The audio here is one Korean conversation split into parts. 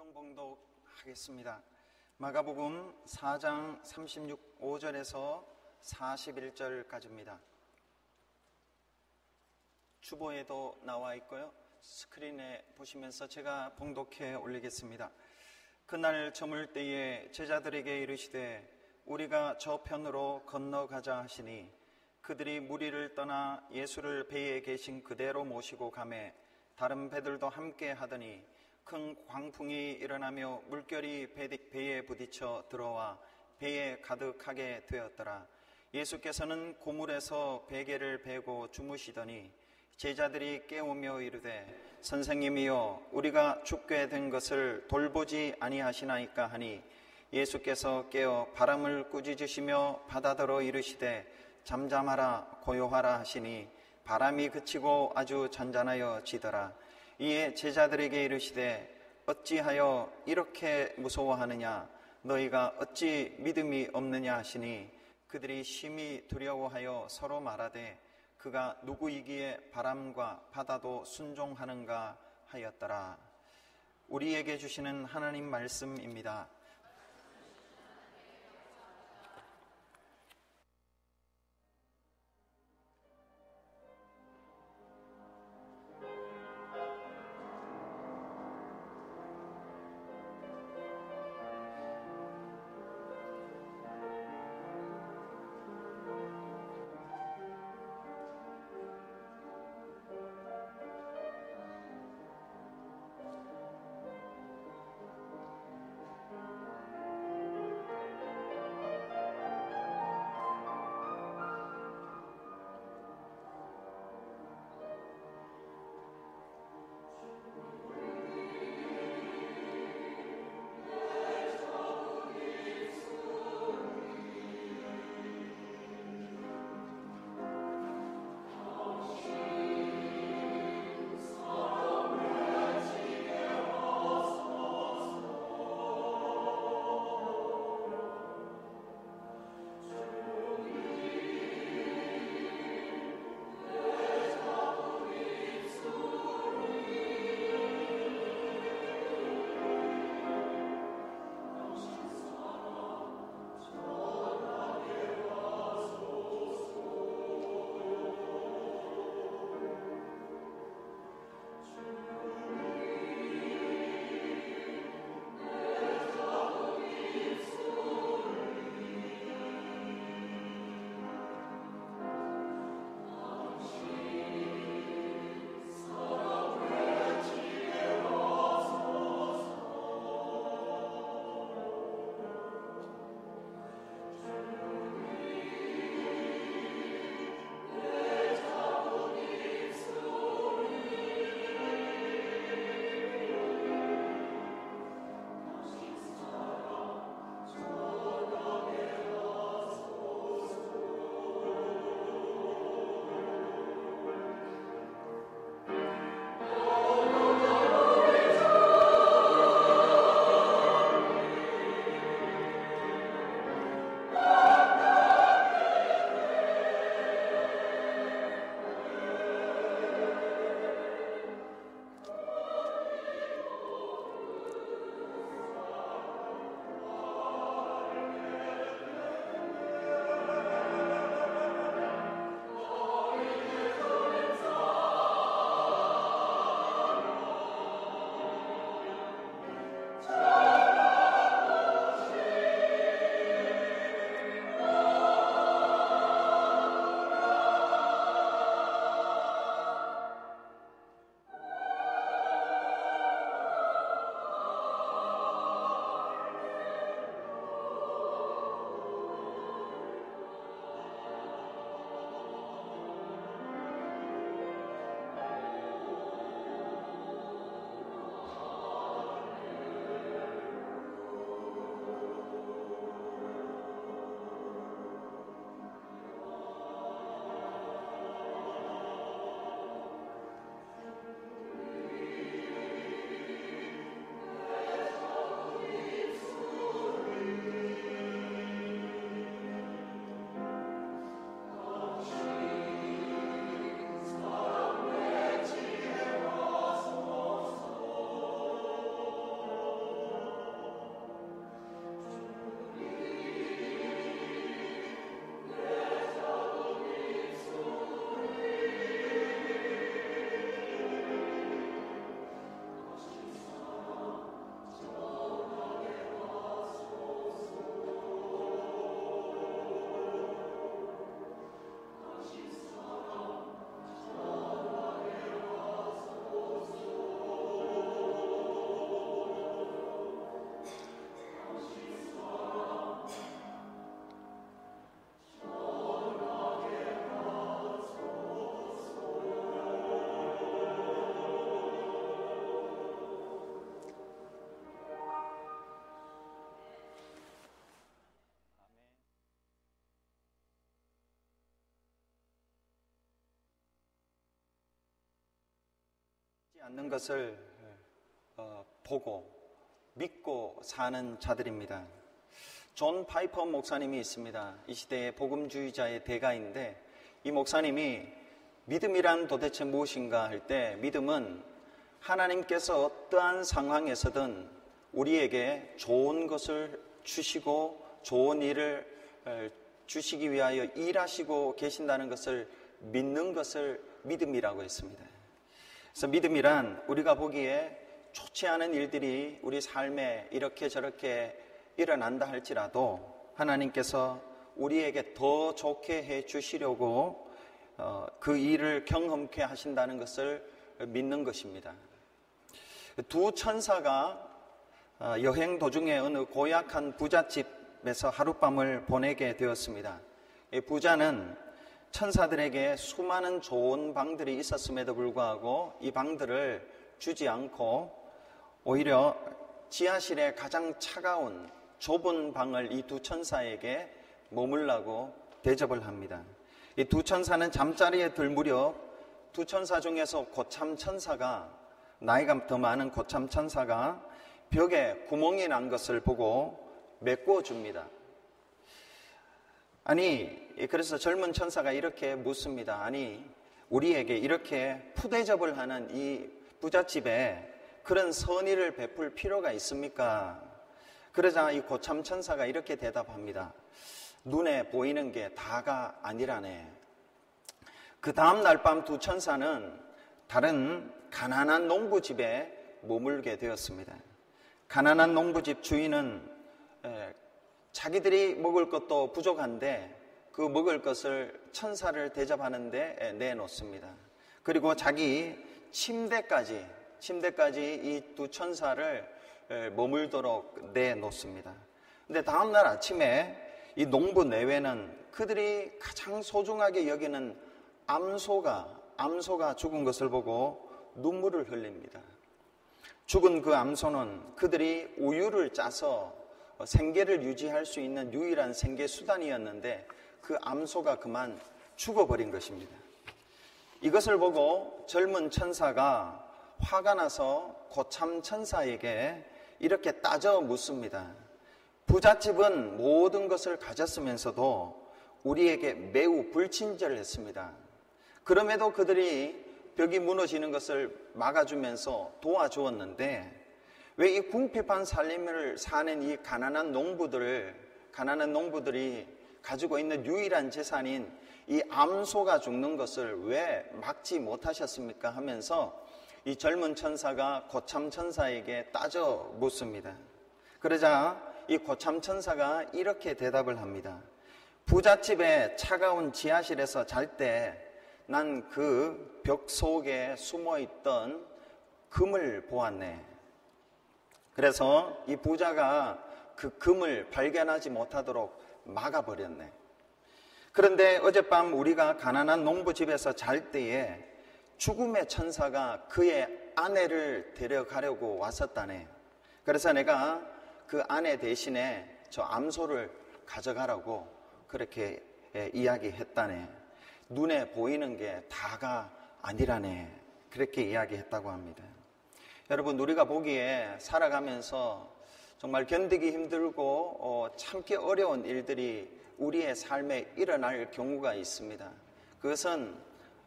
성경 봉독하겠습니다. 마가복음 4장 35절에서 41절까지입니다. 주보에도 나와 있고요. 스크린에 보시면서 제가 봉독해 올리겠습니다. 그날 저물 때에 제자들에게 이르시되 우리가 저편으로 건너가자 하시니 그들이 무리를 떠나 예수를 배에 계신 그대로 모시고 가매 다른 배들도 함께 하더니 큰 광풍이 일어나며 물결이 배에 부딪혀 들어와 배에 가득하게 되었더라. 예수께서는 고물에서 베개를 베고 주무시더니 제자들이 깨우며 이르되 선생님이여 우리가 죽게 된 것을 돌보지 아니하시나이까 하니 예수께서 깨어 바람을 꾸짖으시며 바다더러 이르시되 잠잠하라 고요하라 하시니 바람이 그치고 아주 잔잔하여 지더라. 이에 제자들에게 이르시되 어찌하여 이렇게 무서워하느냐 너희가 어찌 믿음이 없느냐 하시니 그들이 심히 두려워하여 서로 말하되 그가 누구이기에 바람과 바다도 순종하는가 하였더라. 우리에게 주시는 하나님 말씀입니다. 않는 것을 보고 믿고 사는 자들입니다. 존 파이퍼 목사님이 있습니다. 이 시대의 복음주의자의 대가인데, 이 목사님이 믿음이란 도대체 무엇인가 할 때, 믿음은 하나님께서 어떠한 상황에서든 우리에게 좋은 것을 주시고 좋은 일을 주시기 위하여 일하시고 계신다는 것을 믿는 것을 믿음이라고 했습니다. 그래서 믿음이란 우리가 보기에 좋지 않은 일들이 우리 삶에 이렇게 저렇게 일어난다 할지라도 하나님께서 우리에게 더 좋게 해 주시려고 그 일을 경험케 하신다는 것을 믿는 것입니다. 두 천사가 여행 도중에 어느 고약한 부잣집에서 하룻밤을 보내게 되었습니다. 이 부자는 천사들에게 수많은 좋은 방들이 있었음에도 불구하고 이 방들을 주지 않고 오히려 지하실의 가장 차가운 좁은 방을 이 두 천사에게 머물라고 대접을 합니다. 이 두 천사는 잠자리에 들 무렵 두 천사 중에서 고참 천사가, 나이가 더 많은 고참 천사가 벽에 구멍이 난 것을 보고 메꿔 줍니다. 그래서 젊은 천사가 이렇게 묻습니다. 우리에게 이렇게 푸대접을 하는 이 부잣집에 그런 선의를 베풀 필요가 있습니까? 그러자 이 고참 천사가 이렇게 대답합니다. 눈에 보이는 게 다가 아니라네. 그 다음 날 밤 두 천사는 다른 가난한 농부집에 머물게 되었습니다. 가난한 농부집 주인은 자기들이 먹을 것도 부족한데 그 먹을 것을 천사를 대접하는데 내놓습니다. 그리고 자기 침대까지 이 두 천사를 머물도록 내놓습니다. 근데 다음날 아침에 이 농부 내외는 그들이 가장 소중하게 여기는 암소가 죽은 것을 보고 눈물을 흘립니다. 죽은 그 암소는 그들이 우유를 짜서 생계를 유지할 수 있는 유일한 생계 수단이었는데 그 암소가 그만 죽어버린 것입니다. 이것을 보고 젊은 천사가 화가 나서 고참 천사에게 이렇게 따져 묻습니다. 부잣집은 모든 것을 가졌으면서도 우리에게 매우 불친절했습니다. 그럼에도 그들이 벽이 무너지는 것을 막아주면서 도와주었는데 왜 이 궁핍한 삶을 사는 이 가난한 농부들이 가지고 있는 유일한 재산인 이 암소가 죽는 것을 왜 막지 못하셨습니까? 하면서 이 젊은 천사가 고참 천사에게 따져 묻습니다. 그러자 이 고참 천사가 이렇게 대답을 합니다. 부잣집의 차가운 지하실에서 잘 때 난 그 벽 속에 숨어 있던 금을 보았네. 그래서 이 부자가 그 금을 발견하지 못하도록 막아버렸네. 그런데 어젯밤 우리가 가난한 농부집에서 잘 때에 죽음의 천사가 그의 아내를 데려가려고 왔었다네. 그래서 내가 그 아내 대신에 저 암소를 가져가라고 그렇게 이야기했다네. 눈에 보이는 게 다가 아니라네. 그렇게 이야기했다고 합니다. 여러분, 우리가 보기에 살아가면서 정말 견디기 힘들고 참기 어려운 일들이 우리의 삶에 일어날 경우가 있습니다. 그것은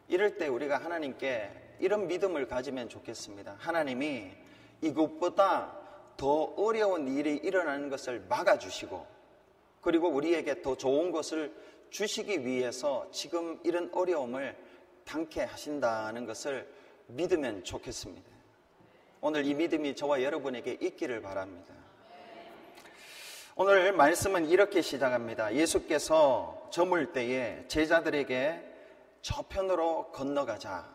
이럴 때 우리가 하나님께 이런 믿음을 가지면 좋겠습니다. 하나님이 이것보다 더 어려운 일이 일어나는 것을 막아주시고 그리고 우리에게 더 좋은 것을 주시기 위해서 지금 이런 어려움을 당케 하신다는 것을 믿으면 좋겠습니다. 오늘 이 믿음이 저와 여러분에게 있기를 바랍니다. 오늘 말씀은 이렇게 시작합니다. 예수께서 저물 때에 제자들에게 저편으로 건너가자.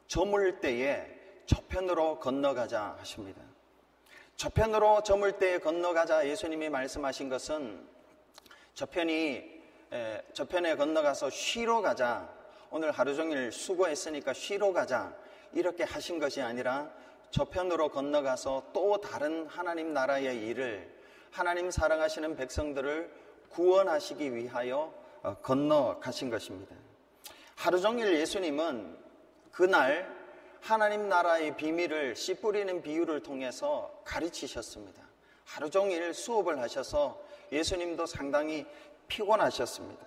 저물 때에 저편으로 건너가자 하십니다. 저물 때에 건너가자 예수님이 말씀하신 것은 저편에 건너가서 쉬러 가자. 오늘 하루 종일 수고했으니까 쉬러 가자. 이렇게 하신 것이 아니라 저편으로 건너가서 또 다른 하나님 나라의 일을, 하나님 사랑하시는 백성들을 구원하시기 위하여 건너가신 것입니다. 하루 종일 예수님은 그날 하나님 나라의 비밀을 씨 뿌리는 비유를 통해서 가르치셨습니다. 하루 종일 수업을 하셔서 예수님도 상당히 피곤하셨습니다.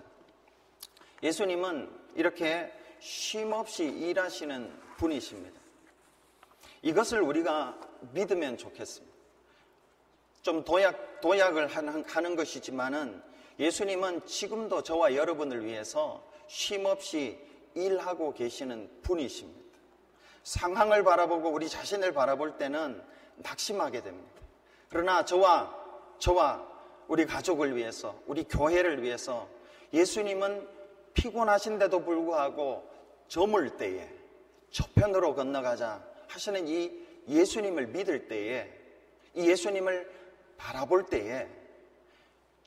예수님은 이렇게 쉼없이 일하시는 분이십니다. 이것을 우리가 믿으면 좋겠습니다. 좀 도약을 하는 것이지만은 예수님은 지금도 저와 여러분을 위해서 쉼없이 일하고 계시는 분이십니다. 상황을 바라보고 우리 자신을 바라볼 때는 낙심하게 됩니다. 그러나 저와 우리 가족을 위해서, 우리 교회를 위해서 예수님은 피곤하신데도 불구하고 저물 때에 저편으로 건너가자 하시는 이 예수님을 믿을 때에, 이 예수님을 바라볼 때에,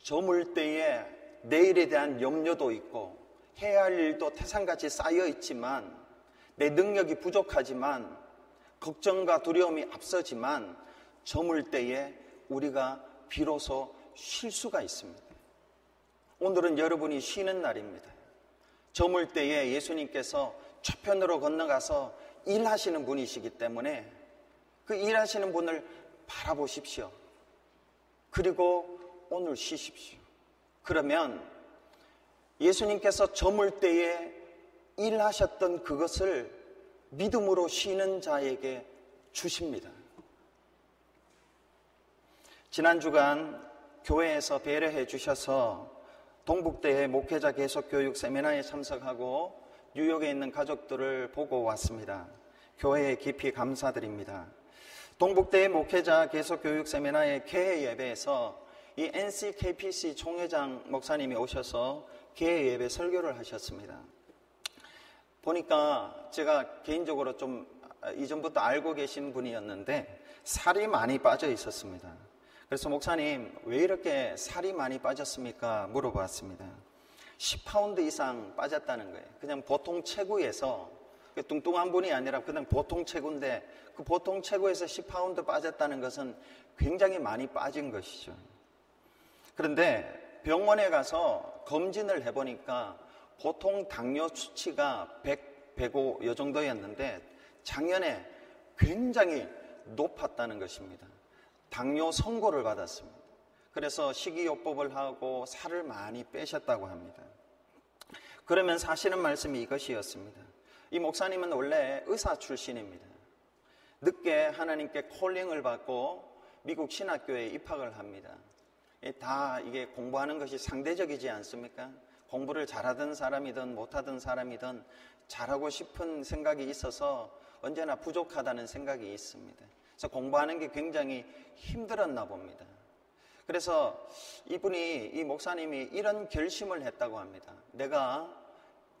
저물 때에 내일에 대한 염려도 있고 해야 할 일도 태산같이 쌓여 있지만, 내 능력이 부족하지만, 걱정과 두려움이 앞서지만, 저물 때에 우리가 비로소 쉴 수가 있습니다. 오늘은 여러분이 쉬는 날입니다. 저물 때에 예수님께서 저편으로 건너가서 일하시는 분이시기 때문에 그 일하시는 분을 바라보십시오. 그리고 오늘 쉬십시오. 그러면 예수님께서 저물 때에 일하셨던 그것을 믿음으로 쉬는 자에게 주십니다. 지난 주간 교회에서 배려해 주셔서 동북대의 목회자 계속교육 세미나에 참석하고 뉴욕에 있는 가족들을 보고 왔습니다. 교회에 깊이 감사드립니다. 동북대의 목회자 계속교육 세미나의 개회 예배에서 이 NCKPC 총회장 목사님이 오셔서 개회 예배 설교를 하셨습니다. 보니까 제가 개인적으로 좀 이전부터 알고 계신 분이었는데 살이 많이 빠져 있었습니다. 그래서 목사님, 왜 이렇게 살이 많이 빠졌습니까? 물어봤습니다. 10파운드 이상 빠졌다는 거예요. 그냥 보통 체구에서, 뚱뚱한 분이 아니라 그냥 보통 체구인데 그 보통 체구에서 10파운드 빠졌다는 것은 굉장히 많이 빠진 것이죠. 그런데 병원에 가서 검진을 해보니까 보통 당뇨 수치가 100, 105 이 정도였는데 작년에 굉장히 높았다는 것입니다. 당뇨 선고를 받았습니다. 그래서 식이요법을 하고 살을 많이 빼셨다고 합니다. 그러면서 하시는 말씀이 이것이었습니다. 이 목사님은 원래 의사 출신입니다. 늦게 하나님께 콜링을 받고 미국 신학교에 입학을 합니다. 다 이게 공부하는 것이 상대적이지 않습니까? 공부를 잘하던 사람이든 못하던 사람이든 잘하고 싶은 생각이 있어서 언제나 부족하다는 생각이 있습니다. 그래서 공부하는 게 굉장히 힘들었나 봅니다. 그래서 이 목사님이 이런 결심을 했다고 합니다. 내가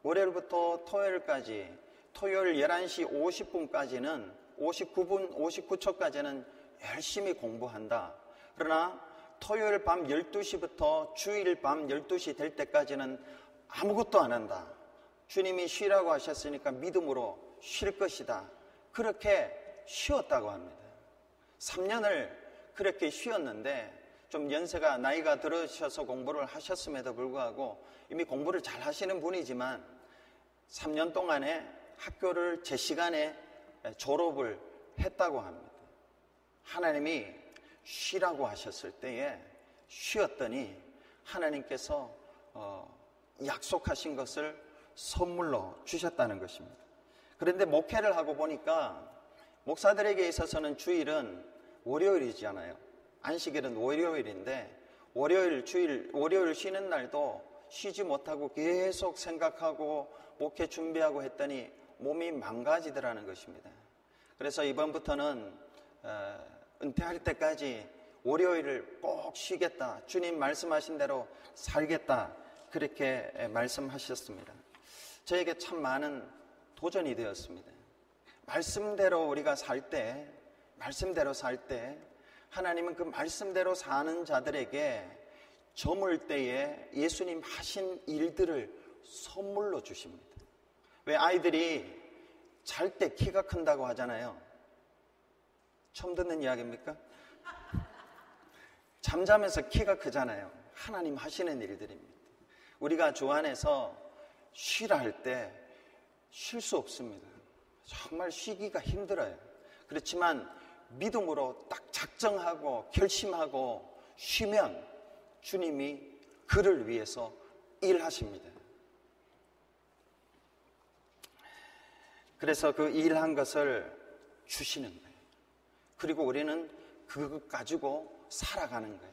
월요일부터 토요일까지, 토요일 11시 50분까지는 59분 59초까지는 열심히 공부한다. 그러나 토요일 밤 12시부터 주일 밤 12시 될 때까지는 아무것도 안 한다. 주님이 쉬라고 하셨으니까 믿음으로 쉴 것이다. 그렇게 쉬었다고 합니다. 3년을 그렇게 쉬었는데 좀 연세가 나이가 들으셔서 공부를 하셨음에도 불구하고 이미 공부를 잘 하시는 분이지만 3년 동안에 학교를 제 시간에 졸업을 했다고 합니다. 하나님이 쉬라고 하셨을 때에 쉬었더니 하나님께서 약속하신 것을 선물로 주셨다는 것입니다. 그런데 목회를 하고 보니까 목사들에게 있어서는 주일은 월요일이잖아요. 안식일은 월요일인데 월요일 쉬는 날도 쉬지 못하고 계속 생각하고 목회 준비하고 했더니 몸이 망가지더라는 것입니다. 그래서 이번부터는 은퇴할 때까지 월요일을 꼭 쉬겠다. 주님 말씀하신 대로 살겠다. 그렇게 말씀하셨습니다. 저에게 참 많은 도전이 되었습니다. 말씀대로 우리가 말씀대로 살 때 하나님은 그 말씀대로 사는 자들에게 저물 때에 예수님 하신 일들을 선물로 주십니다. 왜 아이들이 잘 때 키가 큰다고 하잖아요. 처음 듣는 이야기입니까? 잠자면서 키가 크잖아요. 하나님 하시는 일들입니다. 우리가 주 안에서 쉬라 할 때 쉴 수 없습니다. 정말 쉬기가 힘들어요. 그렇지만 믿음으로 딱 작정하고 결심하고 쉬면 주님이 그를 위해서 일하십니다. 그래서 그 일한 것을 주시는 거예요. 그리고 우리는 그것 가지고 살아가는 거예요.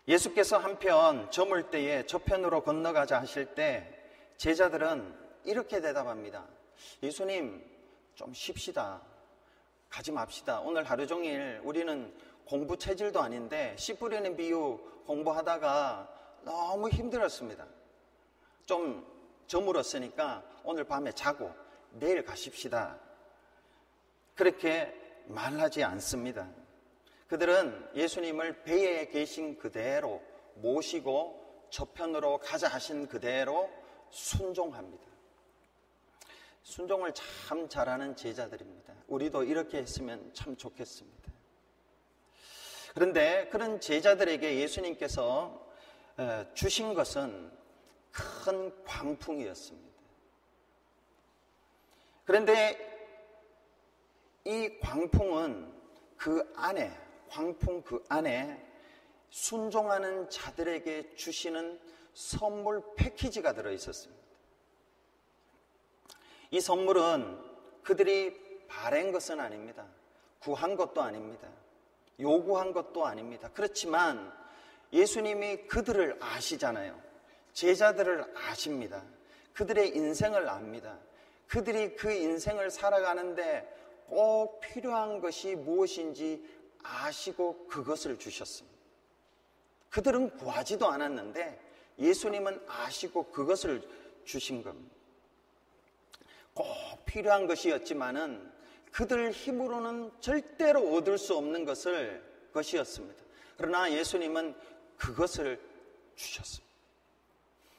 예수께서 한편 저물 때에 저편으로 건너가자 하실 때 제자들은 이렇게 대답합니다. 예수님, 좀 쉽시다. 가지 맙시다. 오늘 하루 종일 우리는 공부 체질도 아닌데 씨 뿌리는 비유 공부하다가 너무 힘들었습니다. 좀 저물었으니까 오늘 밤에 자고 내일 가십시다. 그렇게 말하지 않습니다. 그들은 예수님을 배에 계신 그대로 모시고 저편으로 가자 하신 그대로 순종합니다. 순종을 참 잘하는 제자들입니다. 우리도 이렇게 했으면 참 좋겠습니다. 그런데 그런 제자들에게 예수님께서 주신 것은 큰 광풍이었습니다. 그런데 이 광풍은 광풍 그 안에 순종하는 자들에게 주시는 선물 패키지가 들어있었습니다. 이 선물은 그들이 바란 것은 아닙니다. 구한 것도 아닙니다. 요구한 것도 아닙니다. 그렇지만 예수님이 그들을 아시잖아요. 제자들을 아십니다. 그들의 인생을 압니다. 그들이 그 인생을 살아가는데 꼭 필요한 것이 무엇인지 아시고 그것을 주셨습니다. 그들은 구하지도 않았는데 예수님은 아시고 그것을 주신 겁니다. 꼭 필요한 것이었지만은 그들 힘으로는 절대로 얻을 수 없는 것이었습니다. 그러나 예수님은 그것을 주셨습니다.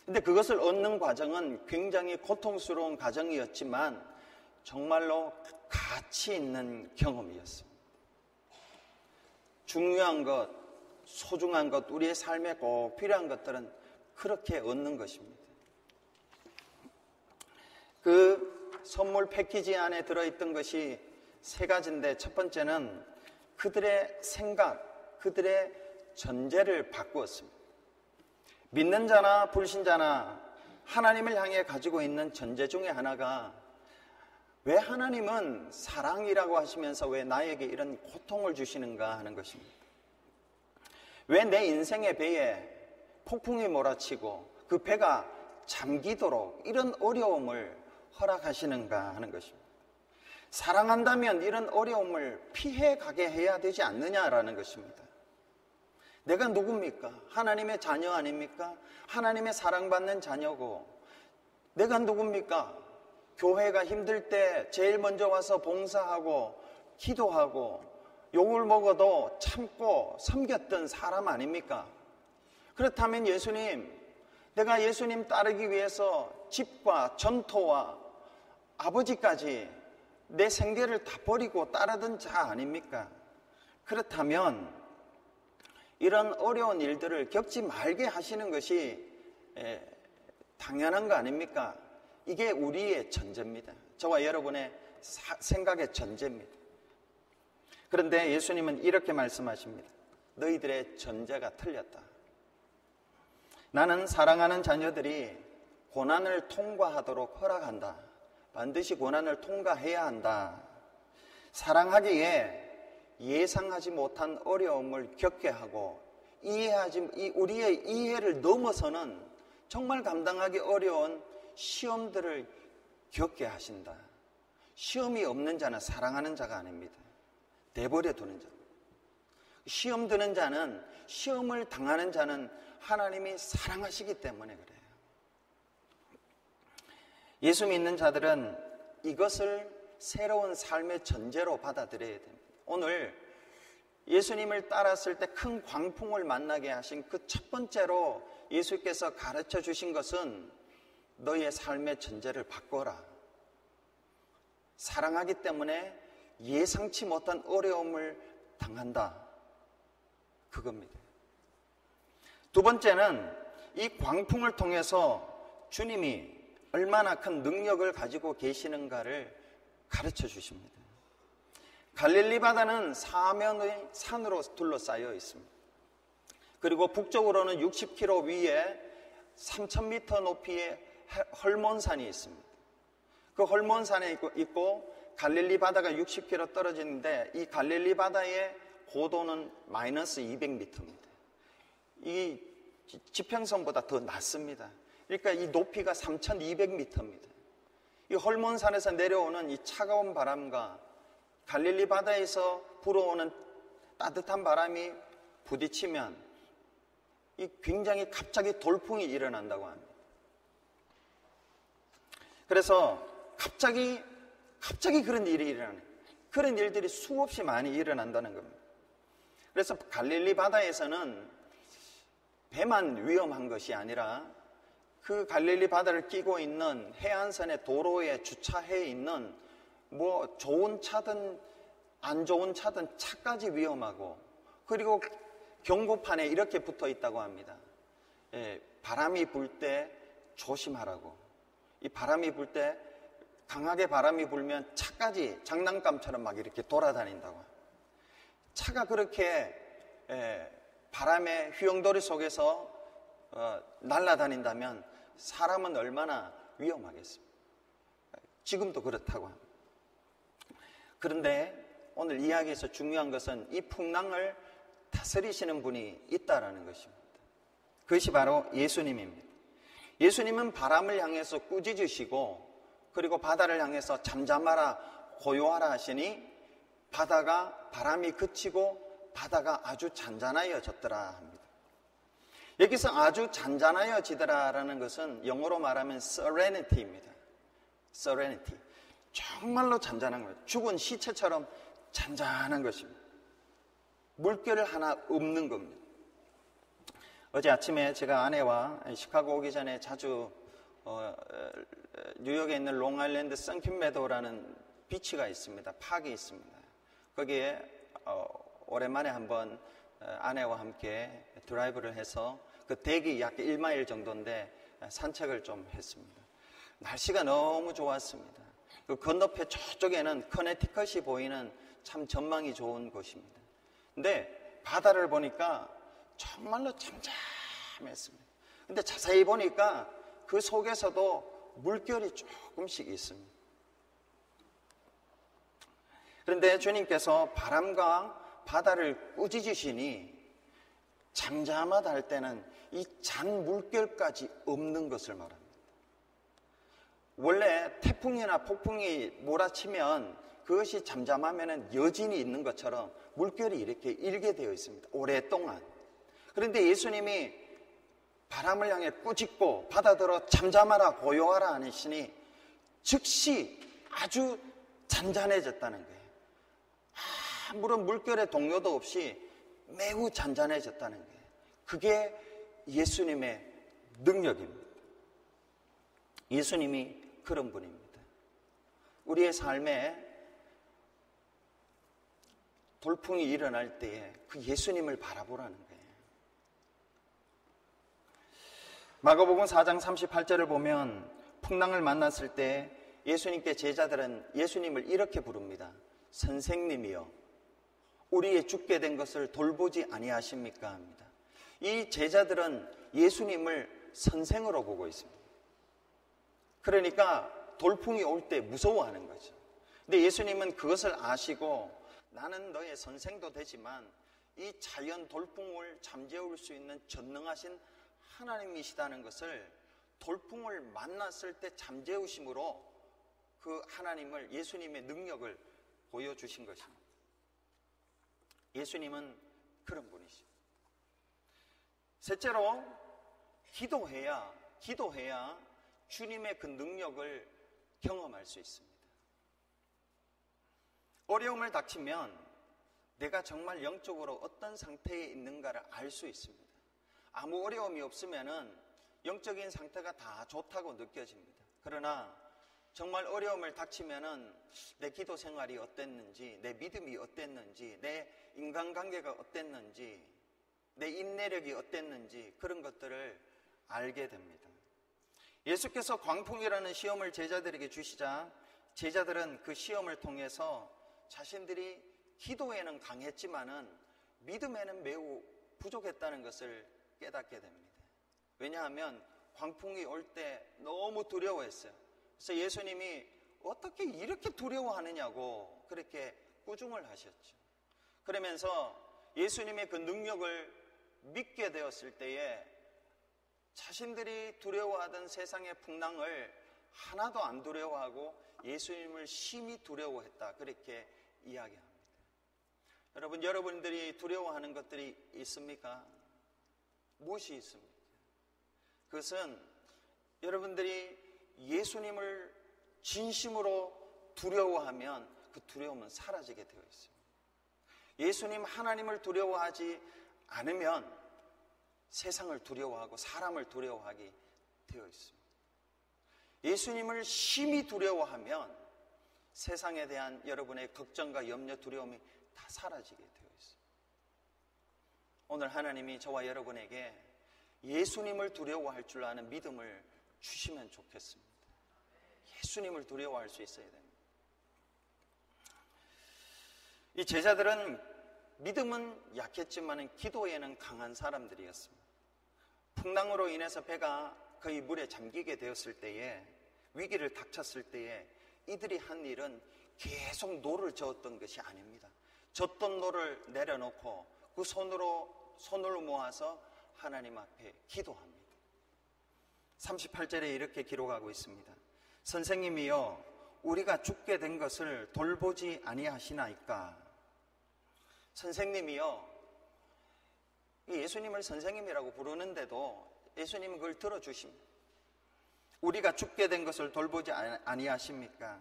근데 그것을 얻는 과정은 굉장히 고통스러운 과정이었지만 정말로 가치 있는 경험이었습니다. 중요한 것, 소중한 것, 우리의 삶에 꼭 필요한 것들은 그렇게 얻는 것입니다. 그 선물 패키지 안에 들어있던 것이 세 가지인데 첫 번째는 그들의 생각, 그들의 전제를 바꾸었습니다. 믿는 자나 불신자나 하나님을 향해 가지고 있는 전제 중에 하나가 왜 하나님은 사랑이라고 하시면서 왜 나에게 이런 고통을 주시는가 하는 것입니다. 왜 내 인생의 배에 폭풍이 몰아치고 그 배가 잠기도록 이런 어려움을 허락하시는가 하는 것입니다. 사랑한다면 이런 어려움을 피해 가게 해야 되지 않느냐라는 것입니다. 내가 누굽니까? 하나님의 자녀 아닙니까? 하나님의 사랑받는 자녀고 내가 누굽니까? 교회가 힘들 때 제일 먼저 와서 봉사하고 기도하고 욕을 먹어도 참고 섬겼던 사람 아닙니까? 그렇다면 예수님, 내가 예수님 따르기 위해서 집과 전토와 아버지까지 내 생계를 다 버리고 따르던 자 아닙니까? 그렇다면 이런 어려운 일들을 겪지 말게 하시는 것이 당연한 거 아닙니까? 이게 우리의 전제입니다. 저와 여러분의 생각의 전제입니다. 그런데 예수님은 이렇게 말씀하십니다. 너희들의 전제가 틀렸다. 나는 사랑하는 자녀들이 고난을 통과하도록 허락한다. 반드시 고난을 통과해야 한다. 사랑하기에 예상하지 못한 어려움을 겪게 하고 우리의 이해를 넘어서는 정말 감당하기 어려운 시험들을 겪게 하신다. 시험이 없는 자는 사랑하는 자가 아닙니다. 내버려 두는 자. 시험 드는 자는, 시험을 당하는 자는 하나님이 사랑하시기 때문에 그래요. 예수 믿는 자들은 이것을 새로운 삶의 전제로 받아들여야 됩니다. 오늘 예수님을 따랐을 때 큰 광풍을 만나게 하신 그 첫 번째로 예수께서 가르쳐 주신 것은 너의 삶의 전제를 바꿔라. 사랑하기 때문에 예상치 못한 어려움을 당한다. 그겁니다. 두 번째는 이 광풍을 통해서 주님이 얼마나 큰 능력을 가지고 계시는가를 가르쳐 주십니다. 갈릴리 바다는 사면의 산으로 둘러싸여 있습니다. 그리고 북쪽으로는 60km 위에 3,000m 높이의 헐몬산이 있습니다. 그 헐몬산에 있고 갈릴리 바다가 60km 떨어지는데 이 갈릴리 바다의 고도는 마이너스 200m입니다. 이 지평선보다 더 낮습니다. 그러니까 이 높이가 3,200m입니다. 이 헐몬산에서 내려오는 이 차가운 바람과 갈릴리 바다에서 불어오는 따뜻한 바람이 부딪히면 이 굉장히 갑자기 돌풍이 일어난다고 합니다. 그래서 갑자기 그런 일이 일어나는, 그런 일들이 수없이 많이 일어난다는 겁니다. 그래서 갈릴리 바다에서는 배만 위험한 것이 아니라 그 갈릴리 바다를 끼고 있는 해안선의 도로에 주차해 있는 뭐 좋은 차든 안 좋은 차든 차까지 위험하고, 그리고 경고판에 이렇게 붙어 있다고 합니다. 바람이 불 때 조심하라고. 이 바람이 불 때 강하게 바람이 불면 차까지 장난감처럼 막 이렇게 돌아다닌다고 합니다. 차가 그렇게 바람의 휘영도리 속에서 날아다닌다면 사람은 얼마나 위험하겠습니까? 지금도 그렇다고 합니다. 그런데 오늘 이야기에서 중요한 것은 이 풍랑을 다스리시는 분이 있다라는 것입니다. 그것이 바로 예수님입니다. 예수님은 바람을 향해서 꾸짖으시고 그리고 바다를 향해서 잠잠하라 고요하라 하시니 바람이 그치고 바다가 아주 잔잔하여졌더라 합니다. 여기서 아주 잔잔하여지더라라는 것은 영어로 말하면 serenity입니다. serenity. 정말로 잔잔한 거예요. 죽은 시체처럼 잔잔한 것입니다. 물결 하나 없는 겁니다. 어제 아침에 제가 아내와 시카고 오기 전에 자주 뉴욕에 있는 롱아일랜드 선킨 메도라는 비치가 있습니다. 파크가 있습니다. 거기에 오랜만에 한번 아내와 함께 드라이브를 해서 그 대기 약 1마일 정도인데 산책을 좀 했습니다. 날씨가 너무 좋았습니다. 그 건너편 저쪽에는 커네티컷이 보이는 참 전망이 좋은 곳입니다. 근데 바다를 보니까 정말로 잠잠했습니다. 근데 자세히 보니까 그 속에서도 물결이 조금씩 있습니다. 그런데 주님께서 바람과 바다를 꾸짖으시니 잠잠하다 할 때는 이 잔 물결까지 없는 것을 말합니다. 원래 태풍이나 폭풍이 몰아치면 그것이 잠잠하면 여진이 있는 것처럼 물결이 이렇게 일게 되어 있습니다. 오랫동안. 그런데 예수님이 바람을 향해 꾸짖고 바다들어 잠잠하라 고요하라 하시니 즉시 아주 잔잔해졌다는 거예요. 아무런 물결의 동요도 없이 매우 잔잔해졌다는 거예요. 그게 예수님의 능력입니다. 예수님이 그런 분입니다. 우리의 삶에 돌풍이 일어날 때에 그 예수님을 바라보라는 거예요. 마가복음 4장 38절을 보면 풍랑을 만났을 때 예수님께 제자들은 예수님을 이렇게 부릅니다. 선생님이여, 우리의 죽게 된 것을 돌보지 아니하십니까? 합니다. 이 제자들은 예수님을 선생으로 보고 있습니다. 그러니까 돌풍이 올 때 무서워하는 거죠. 근데 예수님은 그것을 아시고 나는 너의 선생도 되지만 이 자연 돌풍을 잠재울 수 있는 전능하신 하나님이시다는 것을 돌풍을 만났을 때 잠재우심으로 그 하나님을, 예수님의 능력을 보여주신 것입니다. 예수님은 그런 분이시죠. 셋째로 기도해야 주님의 그 능력을 경험할 수 있습니다. 어려움을 닥치면 내가 정말 영적으로 어떤 상태에 있는가를 알 수 있습니다. 아무 어려움이 없으면은 영적인 상태가 다 좋다고 느껴집니다. 그러나 정말 어려움을 닥치면은 내 기도 생활이 어땠는지, 내 믿음이 어땠는지, 내 인간관계가 어땠는지, 내 인내력이 어땠는지 그런 것들을 알게 됩니다. 예수께서 광풍이라는 시험을 제자들에게 주시자 제자들은 그 시험을 통해서 자신들이 기도에는 강했지만은 믿음에는 매우 부족했다는 것을 깨닫게 됩니다. 왜냐하면 광풍이 올 때 너무 두려워했어요. 그래서 예수님이 어떻게 이렇게 두려워하느냐고 그렇게 꾸중을 하셨죠. 그러면서 예수님의 그 능력을 믿게 되었을 때에 자신들이 두려워하던 세상의 풍랑을 하나도 안 두려워하고 예수님을 심히 두려워했다, 그렇게 이야기합니다. 여러분들이 두려워하는 것들이 있습니까? 무엇이 있습니까? 그것은 여러분들이 예수님을 진심으로 두려워하면 그 두려움은 사라지게 되어 있습니다. 예수님 하나님을 두려워하지 않으면 세상을 두려워하고 사람을 두려워하게 되어 있습니다. 예수님을 심히 두려워하면 세상에 대한 여러분의 걱정과 염려, 두려움이 다 사라지게 되어 있습니다. 오늘 하나님이 저와 여러분에게 예수님을 두려워할 줄 아는 믿음을 주시면 좋겠습니다. 예수님을 두려워할 수 있어야 됩니다. 이 제자들은 믿음은 약했지만 기도에는 강한 사람들이었습니다. 풍랑으로 인해서 배가 거의 물에 잠기게 되었을 때에, 위기를 닥쳤을 때에 이들이 한 일은 계속 노를 저었던 것이 아닙니다. 젓던 노를 내려놓고 그 손을 모아서 하나님 앞에 기도합니다. 38절에 이렇게 기록하고 있습니다. 선생님이여, 우리가 죽게 된 것을 돌보지 아니하시나이까. 선생님이여, 예수님을 선생님이라고 부르는데도 예수님은 그걸 들어주십니다. 우리가 죽게 된 것을 돌보지 아니하십니까?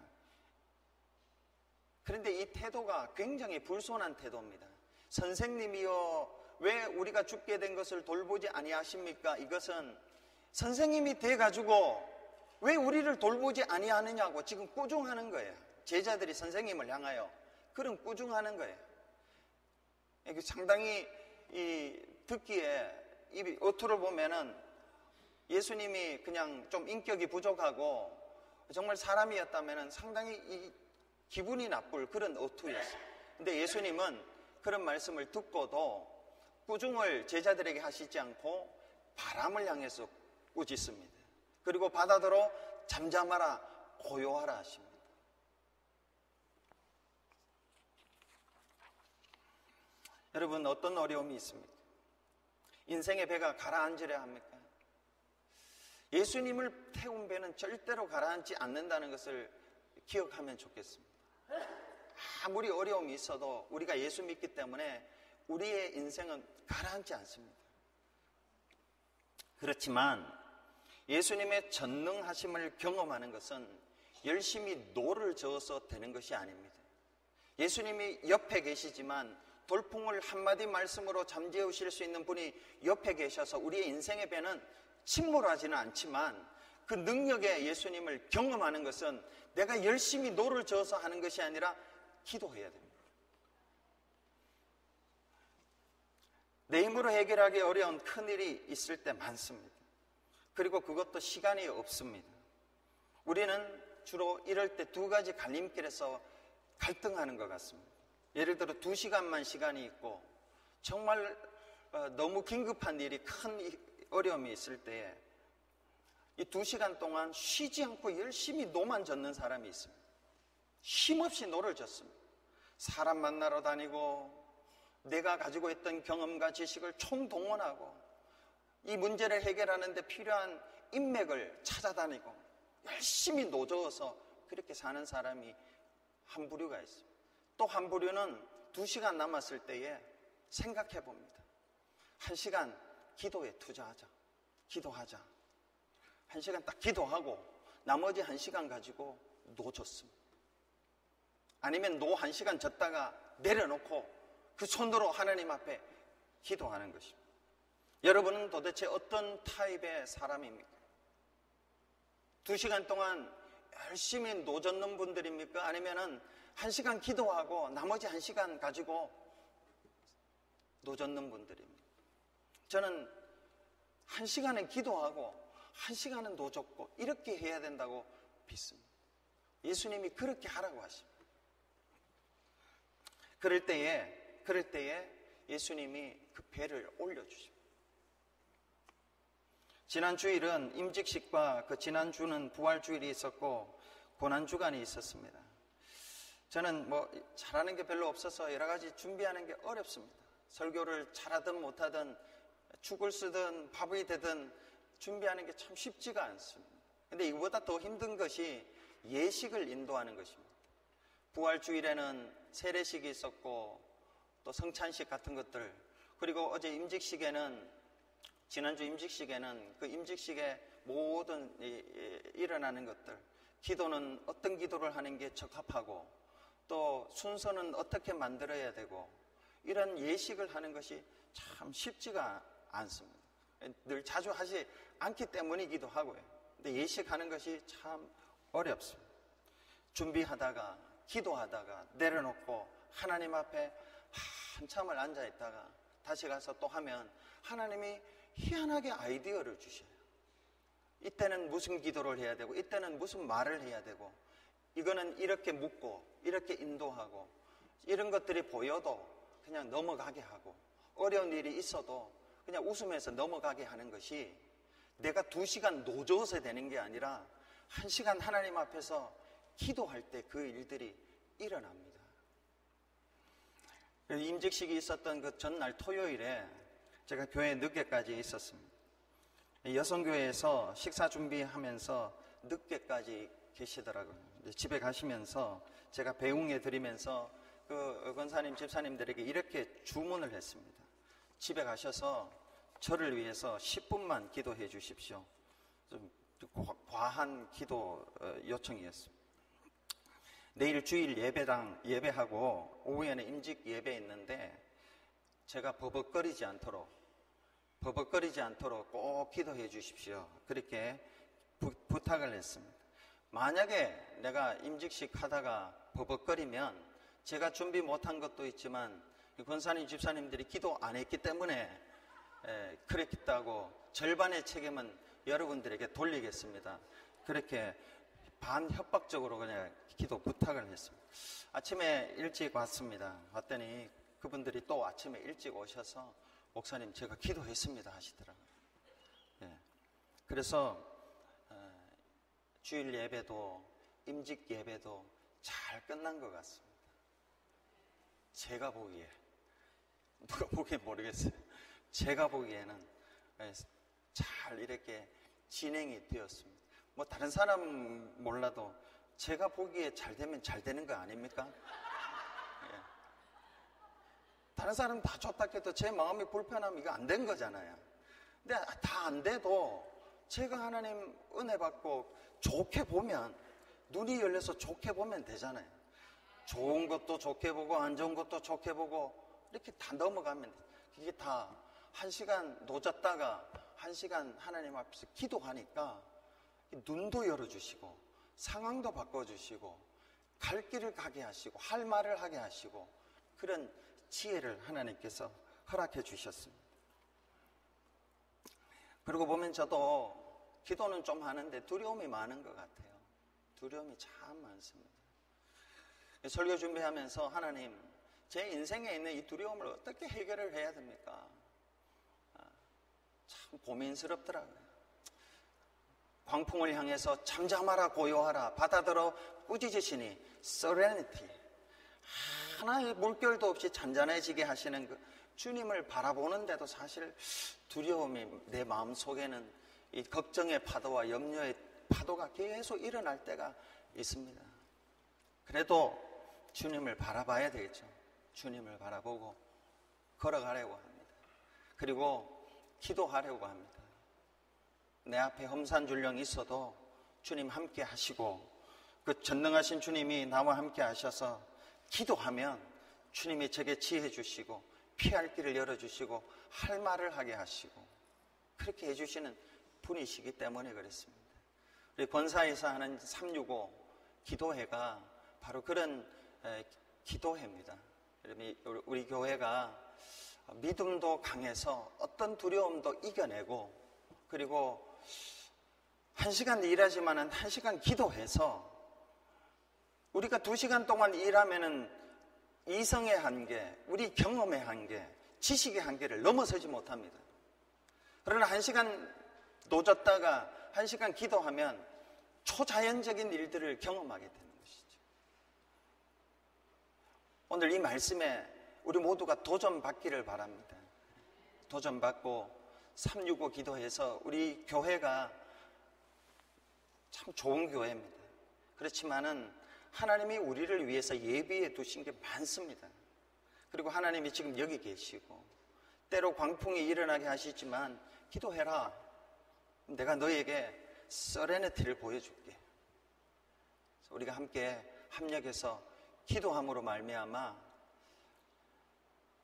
그런데 이 태도가 굉장히 불손한 태도입니다. 선생님이여, 왜 우리가 죽게 된 것을 돌보지 아니하십니까? 이것은 선생님이 돼가지고 왜 우리를 돌보지 아니하느냐고 지금 꾸중하는 거예요. 제자들이 선생님을 향하여 그런 꾸중하는 거예요. 상당히 듣기에 이 어투를 보면은 예수님이 그냥 좀 인격이 부족하고 정말 사람이었다면은 상당히 기분이 나쁠 그런 어투였어요. 근데 예수님은 그런 말씀을 듣고도 꾸중을 제자들에게 하시지 않고 바람을 향해서 꾸짖습니다. 그리고 바다더러 잠잠하라, 고요하라 하십니다. 여러분, 어떤 어려움이 있습니까? 인생의 배가 가라앉으려 합니까? 예수님을 태운 배는 절대로 가라앉지 않는다는 것을 기억하면 좋겠습니다. 아무리 어려움이 있어도 우리가 예수 믿기 때문에 우리의 인생은 가라앉지 않습니다. 그렇지만 예수님의 전능하심을 경험하는 것은 열심히 노를 저어서 되는 것이 아닙니다. 예수님이 옆에 계시지만 돌풍을 한마디 말씀으로 잠재우실 수 있는 분이 옆에 계셔서 우리의 인생의 배는 침몰하지는 않지만 그 능력의 예수님을 경험하는 것은 내가 열심히 노를 저어서 하는 것이 아니라 기도해야 됩니다. 내 힘으로 해결하기 어려운 큰일이 있을 때 많습니다. 그리고 그것도 시간이 없습니다. 우리는 주로 이럴 때 두 가지 갈림길에서 갈등하는 것 같습니다. 예를 들어 2시간만 시간이 있고 정말 너무 긴급한 일이, 큰 어려움이 있을 때에 이 2시간 동안 쉬지 않고 열심히 노만 젓는 사람이 있습니다. 힘없이 노를 젓습니다. 사람 만나러 다니고 내가 가지고 있던 경험과 지식을 총동원하고 이 문제를 해결하는 데 필요한 인맥을 찾아다니고 열심히 노저어서 그렇게 사는 사람이 한 부류가 있습니다. 또 한 부류는 2시간 남았을 때에 생각해 봅니다. 1시간 기도에 투자하자. 기도하자. 1시간 딱 기도하고 나머지 1시간 가지고 노졌습니다. 아니면 노 1시간 졌다가 내려놓고 그 손으로 하나님 앞에 기도하는 것입니다. 여러분은 도대체 어떤 타입의 사람입니까? 2시간 동안 열심히 노젓는 분들입니까? 아니면은 1시간 기도하고 나머지 1시간 가지고 노젓는 분들입니다. 저는 1시간은 기도하고 1시간은 더 줬고 이렇게 해야 된다고 믿습니다. 예수님이 그렇게 하라고 하십니다. 그럴 때에 예수님이 그 배를 올려주십니다. 지난 주일은 임직식과 그 지난 주는 부활주일이 있었고 고난주간이 있었습니다. 저는 잘하는 게 별로 없어서 여러 가지 준비하는 게 어렵습니다. 설교를 잘하든 못하든 죽을 쓰든 밥이 되든 준비하는 게 참 쉽지가 않습니다. 근데 이거보다 더 힘든 것이 예식을 인도하는 것입니다. 부활주일에는 세례식이 있었고 또 성찬식 같은 것들, 그리고 어제 임직식에는, 지난주 임직식에는 그 임직식에 모든 일어나는 것들, 기도는 어떤 기도를 하는 게 적합하고 또 순서는 어떻게 만들어야 되고, 이런 예식을 하는 것이 참 쉽지가 않습니다. 늘 자주 하지 않기 때문이기도 하고요. 근데 예식하는 것이 참 어렵습니다. 준비하다가 기도하다가 내려놓고 하나님 앞에 한참을 앉아있다가 다시 가서 또 하면 하나님이 희한하게 아이디어를 주셔요. 이때는 무슨 기도를 해야 되고 이때는 무슨 말을 해야 되고, 이거는 이렇게 묻고 이렇게 인도하고, 이런 것들이 보여도 그냥 넘어가게 하고, 어려운 일이 있어도 그냥 웃으면서 넘어가게 하는 것이 내가 2시간 노져서 되는 게 아니라 1시간 하나님 앞에서 기도할 때 그 일들이 일어납니다. 임직식이 있었던 그 전날 토요일에 제가 교회에 늦게까지 있었습니다. 여성교회에서 식사 준비하면서 늦게까지 계시더라고요. 집에 가시면서 제가 배웅해 드리면서 그 권사님, 집사님들에게 이렇게 주문을 했습니다. 집에 가셔서 저를 위해서 10분만 기도해 주십시오. 좀 과한 기도 요청이었습니다. 내일 주일 예배하고 오후에는 임직 예배 있는데 제가 버벅거리지 않도록 꼭 기도해 주십시오. 그렇게 부탁을 했습니다. 만약에 내가 임직식 하다가 버벅거리면 제가 준비 못한 것도 있지만 권사님, 집사님들이 기도 안 했기 때문에 그랬다고 절반의 책임은 여러분들에게 돌리겠습니다. 그렇게 반협박적으로 그냥 기도 부탁을 했습니다. 아침에 일찍 왔습니다. 왔더니 그분들이 또 아침에 일찍 오셔서 목사님 제가 기도했습니다 하시더라고요. 그래서 주일 예배도 임직 예배도 잘 끝난 것 같습니다. 제가 보기에, 누가 보기엔 모르겠어요. 제가 보기에는 잘 이렇게 진행이 되었습니다. 다른 사람 몰라도 제가 보기에 잘 되면 잘 되는 거 아닙니까? 다른 사람 다 좋다 해도 제 마음이 불편하면 이거 안 된 거잖아요. 근데 다 안 돼도 제가 하나님 은혜 받고 좋게 보면, 눈이 열려서 좋게 보면 되잖아요. 좋은 것도 좋게 보고 안 좋은 것도 좋게 보고 이렇게 다 넘어가면 돼요. 이게 다 1시간 노졌다가 1시간 하나님 앞에서 기도하니까 눈도 열어주시고 상황도 바꿔주시고 갈 길을 가게 하시고 할 말을 하게 하시고, 그런 지혜를 하나님께서 허락해 주셨습니다. 그러고 보면 저도 기도는 좀 하는데 두려움이 많은 것 같아요. 두려움이 참 많습니다. 설교 준비하면서 하나님, 제 인생에 있는 이 두려움을 어떻게 해결을 해야 됩니까? 참 고민스럽더라고요. 광풍을 향해서 잠잠하라 고요하라 바다더러 꾸짖으시니 serenity, 하나의 물결도 없이 잔잔해지게 하시는 그 주님을 바라보는데도 사실 두려움이 내 마음속에는 이 걱정의 파도와 염려의 파도가 계속 일어날 때가 있습니다. 그래도 주님을 바라봐야 되겠죠. 주님을 바라보고 걸어가려고 합니다. 그리고 기도하려고 합니다. 내 앞에 험산줄령이 있어도 주님 함께 하시고, 그 전능하신 주님이 나와 함께 하셔서 기도하면 주님이 제게 지혜 주시고 피할 길을 열어주시고 할 말을 하게 하시고, 그렇게 해주시는 분이시기 때문에 그렇습니다. 우리 권사에서 하는 365 기도회가 바로 그런 기도회입니다. 우리 교회가 믿음도 강해서 어떤 두려움도 이겨내고, 그리고 1시간 일하지만은 1시간 기도해서 우리가 2시간 동안 일하면은 이성의 한계, 우리 경험의 한계, 지식의 한계를 넘어서지 못합니다. 그러나 1시간 노졌다가 1시간 기도하면 초자연적인 일들을 경험하게 되는 것이죠. 오늘 이 말씀에 우리 모두가 도전받기를 바랍니다. 도전받고 365 기도해서 우리 교회가 참 좋은 교회입니다. 그렇지만은 하나님이 우리를 위해서 예비해 두신 게 많습니다. 그리고 하나님이 지금 여기 계시고 때로 광풍이 일어나게 하시지만 기도해라. 내가 너에게 서레너티를 보여줄게. 우리가 함께 합력해서 기도함으로 말미암아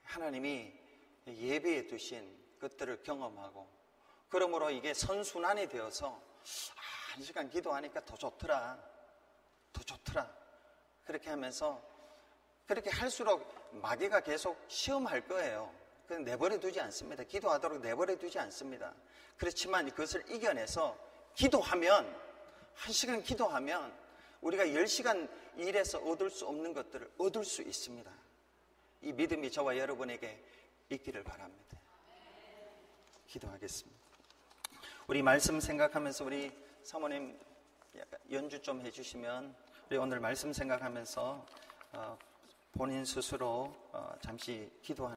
하나님이 예비해 두신 것들을 경험하고, 그러므로 이게 선순환이 되어서 1시간 기도하니까 더 좋더라. 그렇게 하면서 그렇게 할수록 마귀가 계속 시험할 거예요. 그냥 내버려 두지 않습니다. 기도하도록 내버려 두지 않습니다. 그렇지만 그것을 이겨내서 기도하면, 1시간 기도하면 우리가 10시간 일해서 얻을 수 없는 것들을 얻을 수 있습니다. 이 믿음이 저와 여러분에게 있기를 바랍니다. 기도하겠습니다. 우리 말씀 생각하면서 우리 사모님 연주 좀 해주시면 우리 오늘 말씀 생각하면서 본인 스스로 잠시 기도하는